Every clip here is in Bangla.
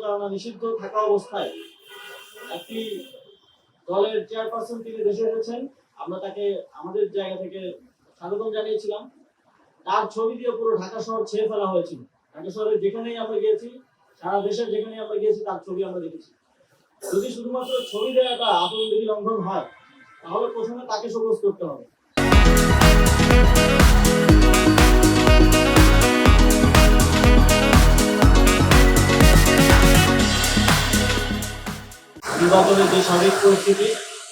প্রতারণা নিষিদ্ধ থাকা অবস্থায় একটি দলের চেয়ারপারসন তিনি দেশে এসেছেন। আমরা তাকে আমাদের জায়গা থেকে স্বাগতম জানিয়েছিলাম। তার ছবি দিয়ে পুরো ঢাকা শহর ছেয়ে ফেলা হয়েছিল। ঢাকা শহরের যেখানেই আমরা গিয়েছি, সারা দেশের যেখানেই আমরা গিয়েছি, তার ছবি আমরা দেখেছি। যদি শুধুমাত্র ছবি দেওয়াটা আচরণবিধি লঙ্ঘন হয়, তাহলে প্রথমে তাকে সবুজ করতে হবে। নির্বাচনের যে সার্বিক পরিস্থিতি,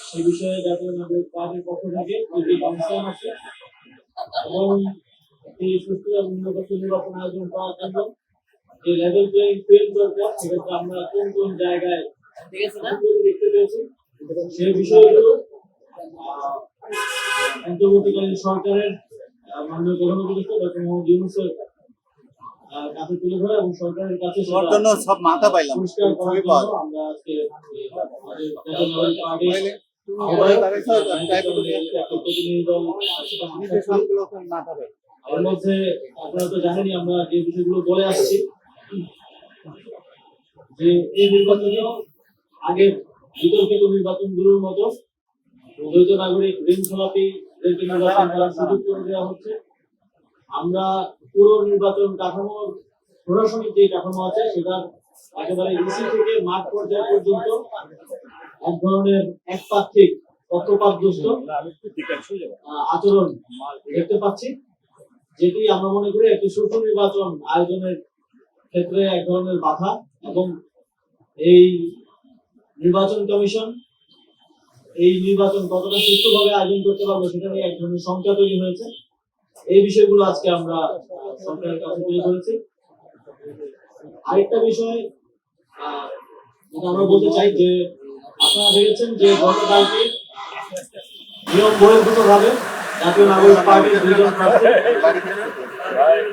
সেই বিষয়ে জাতীয় নাগরিক পার্টির পক্ষ থেকে একটি কনসার্ন আছে এবং একটি সুষ্ঠু এবং নিরপেক্ষ নির্বাচন আয়োজন করার জন্য যে লেভেল প্লেইং ফিল্ড দরকার, সেক্ষেত্রে আমরা কোন কোন জায়গায় দেখতে পেয়েছি সেই বিষয়গুলো অন্তর্বর্তীকালীন সরকারের মাননীয় প্রধান উপদেষ্টা ডক্টর মোহাম্মদ ইউনূসের কাছে তুলে ধরে এবং সরকারের কাছে সব মাথা পাইলাম আমরা আজকে এর মধ্যে আপনারা তো জানেনই আমরা যে বিষয়গুলো বলে আসছি যে এই নির্বাচনে আগে বিতর্কিত নির্বাচনগুলোর মতো দ্বৈত নাগরিক ঋণ খেলাপিদেরকে নির্বাচন করার সুযোগ করে দেওয়া হচ্ছে। আমরা পুরো নির্বাচন কাঠামোর প্রশাসনিক যে কাঠামো আছে সেটা একেবারে ইসি থেকে মাঠ পর্যায় পর্যন্ত এক ধরনের একপাক্ষিক পক্ষপাতদুষ্ট আচরণ দেখতে পাচ্ছি, যেটি আমরা মনে করি একটি সুষ্ঠু নির্বাচন আয়োজনের ক্ষেত্রে এক ধরনের বাধা। এবং এই নির্বাচন কমিশন এই নির্বাচন কতটা সুষ্ঠুভাবে আয়োজন করতে পারবে সেটা নিয়ে এক ধরনের শঙ্কা তৈরি হয়েছে। এই বিষয়গুলো আজকে আমরা সরকারের কাছে তুলে ধরেছি। আরেকটা বিষয় আমরা বলতে চাই যে আপনারা দেখেছেন যে গতকালকে নিয়ম বহির্ভূত ভাবে জাতীয় নাগরিক পার্টির দুজন প্রার্থী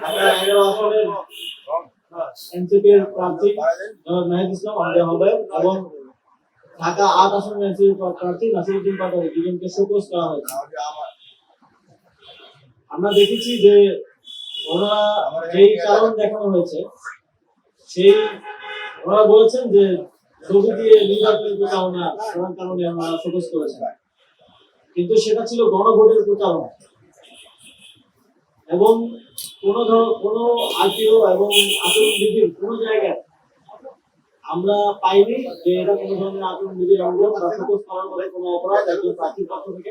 11 আসনের এনসিপির প্রার্থী নাহিদ ইসলাম আহমেদ এবং ঢাকা 8 আসনের এনসিপির প্রার্থী নাসিরউদ্দিন পাটোয়ারি দুজনকে শোকজ করা হয়েছে। আমরা দেখেছি যে ওনারা যেই কারণ দেখানো হয়েছে সেই ওনারা বলেছেন যে ছবি দিয়ে নির্বাচনের প্রচারণা করার কারণে ওনারা শোকজ করেছেন, কিন্তু সেটা ছিল গণভোটের প্রচারণা এবং কোনো আরটিও এবং আচরণবিধির কোনো জায়গায় আমরা পাইনি যে এটা কোনো ধরনের আচরণবিধি লঙ্ঘন বা শোকজ করার মধ্যে কোনো অপরাধ একজন প্রার্থীর পক্ষ থেকে।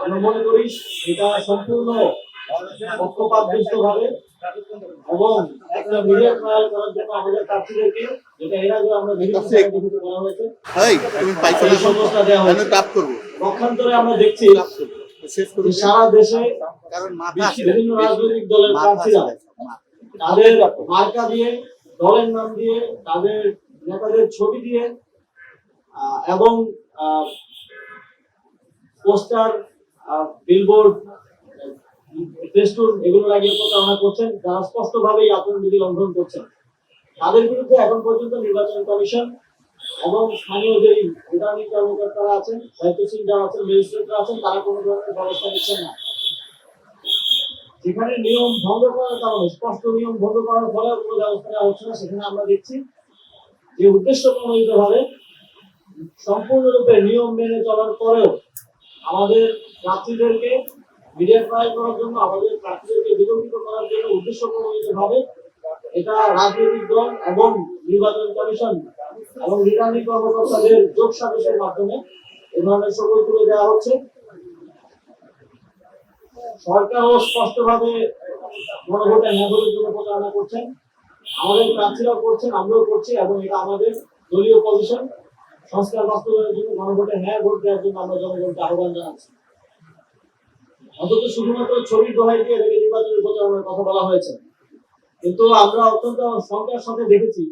আমরা মনে করি এটা সম্পূর্ণ পক্ষপাতদুষ্ট ভাবে এবং একটা মিডিয়া ট্রায়াল করার জন্য আমাদের প্রার্থীদেরকে, যেটা এর আগে আমরা বিভিন্ন জায়গায় করা হয়েছে, পক্ষান্তরে আমরা দেখছি সারা দেশে বিভিন্ন রাজনৈতিক দলের প্রার্থীরা তাদের মার্কা দিয়ে, দলের নাম দিয়ে, তাদের নেতাদের ছবি দিয়ে এবং পোস্টার, বিলবোর্ড, ফেস্টুন এগুলো লাগিয়ে প্রচারণা করছেন, যারা স্পষ্টভাবেই আচরণবিধি লঙ্ঘন করছেন। তাদের বিরুদ্ধে এখন পর্যন্ত নির্বাচন কমিশন এবং স্থানীয় যে রিটার্নিং কর্মকর্তারা আছেন, দায়িত্বশীল যারা আছেন, ম্যাজিস্ট্রেটরা আছেন, তারা কোনো ধরনের ব্যবস্থা নিচ্ছেন না। যেখানে নিয়ম ভঙ্গ করার কারণে, স্পষ্ট নিয়ম ভঙ্গ করার ফলে কোনো ব্যবস্থা নেওয়া হচ্ছে না, সেখানে আমরা দেখছি যে উদ্দেশ্য প্রণোদিত ভাবে সম্পূর্ণরূপে নিয়ম মেনে চলার পরেও আমাদের প্রার্থীদেরকে মিডিয়া ট্রায়াল করার জন্য, আমাদের প্রার্থীদেরকে বিতর্কিত করার জন্য উদ্দেশ্য প্রণোদিত ভাবে এটা রাজনৈতিক দল এবং নির্বাচন কমিশন এবং রিটার্নিং কর্মকর্তাদের যোগ সাজসের মাধ্যমে এ ধরনের সকল তুলে দেওয়া হচ্ছে। সরকারও স্পষ্টভাবে গণভোটে হ্যাঁ ভোটের জন্য প্রচারণা করছেন, আমাদের প্রার্থীরাও করছেন, আমরাও করছি এবং এটা আমাদের দলীয় পজিশন। সংস্কার বাস্তবায়নের জন্য গণভোটে হ্যাঁ ভোট দেওয়ার জন্য আমরা জনগণকে আহ্বান জানাচ্ছি। অন্তত শুধুমাত্র ছবির দোহাই দিয়ে নির্বাচনের প্রচারণার কথা বলা হয়েছে, কিন্তু আমরা অত্যন্ত শঙ্কার সাথে দেখেছি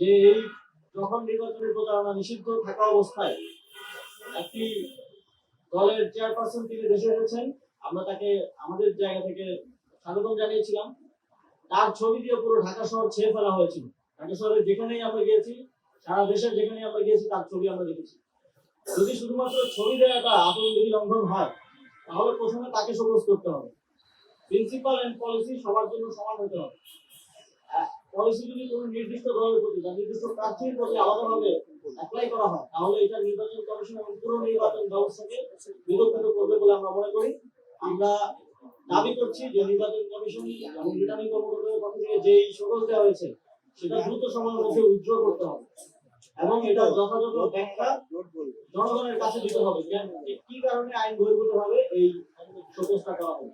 যে এই যখন নির্বাচনের প্রচারণা নিষিদ্ধ থাকা অবস্থায় একটি দলের চেয়ারপারসন তিনি দেশে এসেছেন, আমরা তাকে আমাদের জায়গা থেকে স্বাগতম জানিয়েছিলাম। তার ছবি দিয়ে পুরো ঢাকা শহর ছেয়ে ফেলা হয়েছিল। ঢাকা শহরের যেখানেই আমরা গিয়েছি, সারা দেশের যেখানেই আমরা গিয়েছি, তার ছবি আমরা দেখেছি। যদি শুধুমাত্র ছবি দেওয়াটা আচরণবিধি লঙ্ঘন হয়, তাহলে প্রথমে তাকে সবুজ করতে হবে। প্রিন্সিপাল এন্ড পলিসি সবার জন্য সমান হতে হবে। পলিসি যদি কোনো নির্দিষ্ট দলের প্রতি বা নির্দিষ্ট প্রার্থীর প্রতি আলাদাভাবে অ্যাপ্লাই করা হয় তাহলে এটা নির্বাচন কমিশন এবং পুরো নির্বাচন ব্যবস্থাকে বিতর্কিত করবে বলে আমরা মনে করি। আমরা দাবি করছি যে নির্বাচন কমিশন এবং রিটার্নিং কর্মকর্তাদের পক্ষ থেকে যেই সকল দেওয়া হয়েছে সেটা দ্রুত সময়ের মধ্যে উইথড্র করতে হবে এবং এটা যথাযথ ব্যাখ্যা জনগণের কাছে দিতে হবে যে কি কারণে আইন বহির্ভূত ভাবে এই শোকজটা করা হবে।